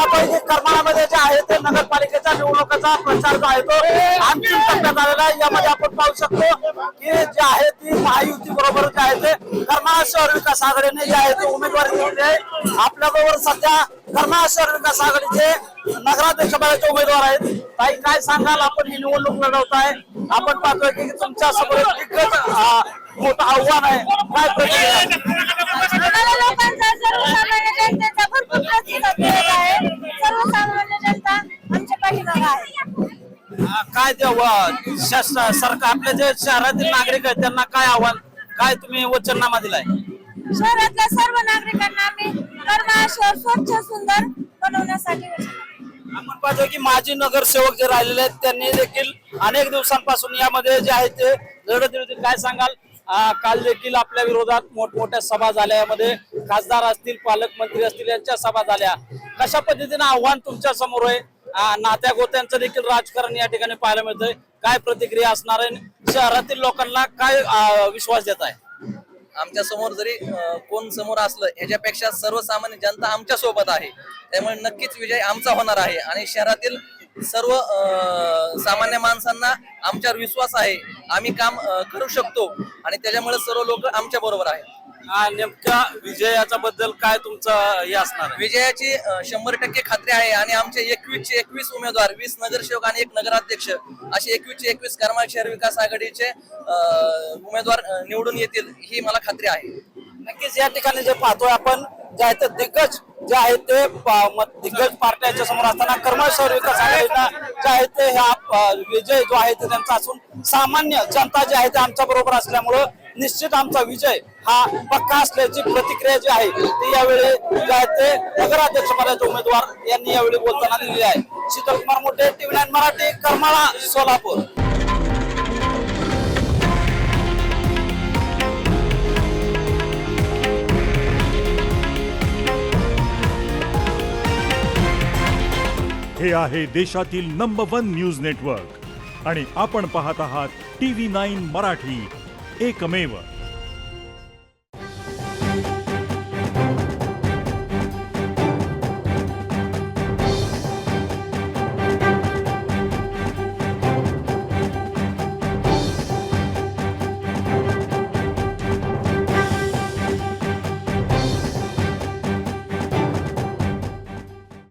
पाहतोय की करमाळामध्ये जे आहे ते नगरपालिकेच्या निवडणुकीचा प्रचार जो आहे तो अंतिम टप्प्यात आलेला आहे। यामध्ये आपण पाहू शकतो की जे आहे ती महायुती बरोबर जे आहे ते करमाळा शहर विकास आघाडीने जे आहे ते उमेदवारी दिलेली आहे। आपल्याबरोबर सध्या करमाळा शहर विकास आघाडीचे नगराध्यक्ष पदाचे उमेदवार आहेत। ताई, काय सांगाल, आपण ही निवडणूक लढवताय, आपण पाहतोय की तुमच्या समोर दिग्गज मोठं आव्हान आहे, काय प्रतिक्रिया? आम्हाला लोकांचा सर्वसामान्य जनतेचा भरपूर प्रतिसाद मिळत आहे। सर्वसामान्य जनता आमच्या पाठीमागे आहे। काय सरकार आपले जे शहरातील नागरिक आहेत त्यांना काय आव्हान, काय तुम्ही वचननामा दिलाय? शहरातल्या सर्व नागरिकांना आम्ही करमाळा शहर स्वच्छ सुंदर बनवण्यासाठी आपण पाहतोय की माजी नगरसेवक जे राहिलेले आहेत त्यांनी देखील अनेक दिवसांपासून यामध्ये जे आहे ते लढत दिली होती। काय सांगाल, काल देखील आपल्या विरोधात मोठमोठ्या सभा झाल्या, यामध्ये खासदार असतील, पालकमंत्री असतील, यांच्या सभा झाल्या। कशा पद्धतीने आव्हान तुमच्या समोर आहे? नात्या गोत्यांचं देखील राजकारण या ठिकाणी पाहायला मिळतंय, काय प्रतिक्रिया असणार आहे? शहरातील लोकांना काय विश्वास देत आहे? आमच्या समोर जरी कोण समोर असलं, ह्याच्यापेक्षा सर्वसामान्य जनता आमच्या सोबत आहे। त्यामुळे नक्कीच विजय आमचा होणार आहे आणि शहरातील सर्व सामान्य माणसांना आमच्यावर विश्वास आहे। आम्ही काम करू शकतो आणि त्याच्यामुळे सर्व लोक आमच्या बरोबर आहेत। नेमक्या विजयाच्या बद्दल काय तुमचं हे असणार आहे? विजयाची 100% खात्री आहे आणि आमचे 21चे 21 उमेदवार, 20 नगरसेवक आणि 1 नगराध्यक्ष असे 21चे 21 करमाळा शहर विकास आघाडीचे उमेदवार निवडून येतील, ही मला खात्री आहे। नक्कीच या ठिकाणी जे पाहतोय आपण, जे आहे ते दिग्गज जे आहे ते दिग्गज पार्ट्यांच्या समोर असताना करमाळा शहर विकास आघाडीला जे आहे ते हा विजय जो आहे ते त्यांचा असून सामान्य जनता जे आहे ते आमच्या बरोबर असल्यामुळं निश्चित आमचा विजय हा पक्का असल्याची प्रतिक्रिया जी आहे ती यावेळी जे आहे ते नगराध्यक्ष पदाचे उमेदवार यांनी यावेळी बोलताना दिली आहे। शीतल कुमार मोठे, TV9 मराठी, करमाळा, सोलापूर। हे आहे देशातील नंबर 1 न्यूज नेटवर्क आणि आपण पाहत आहात TV9 मराठी, एकमेव।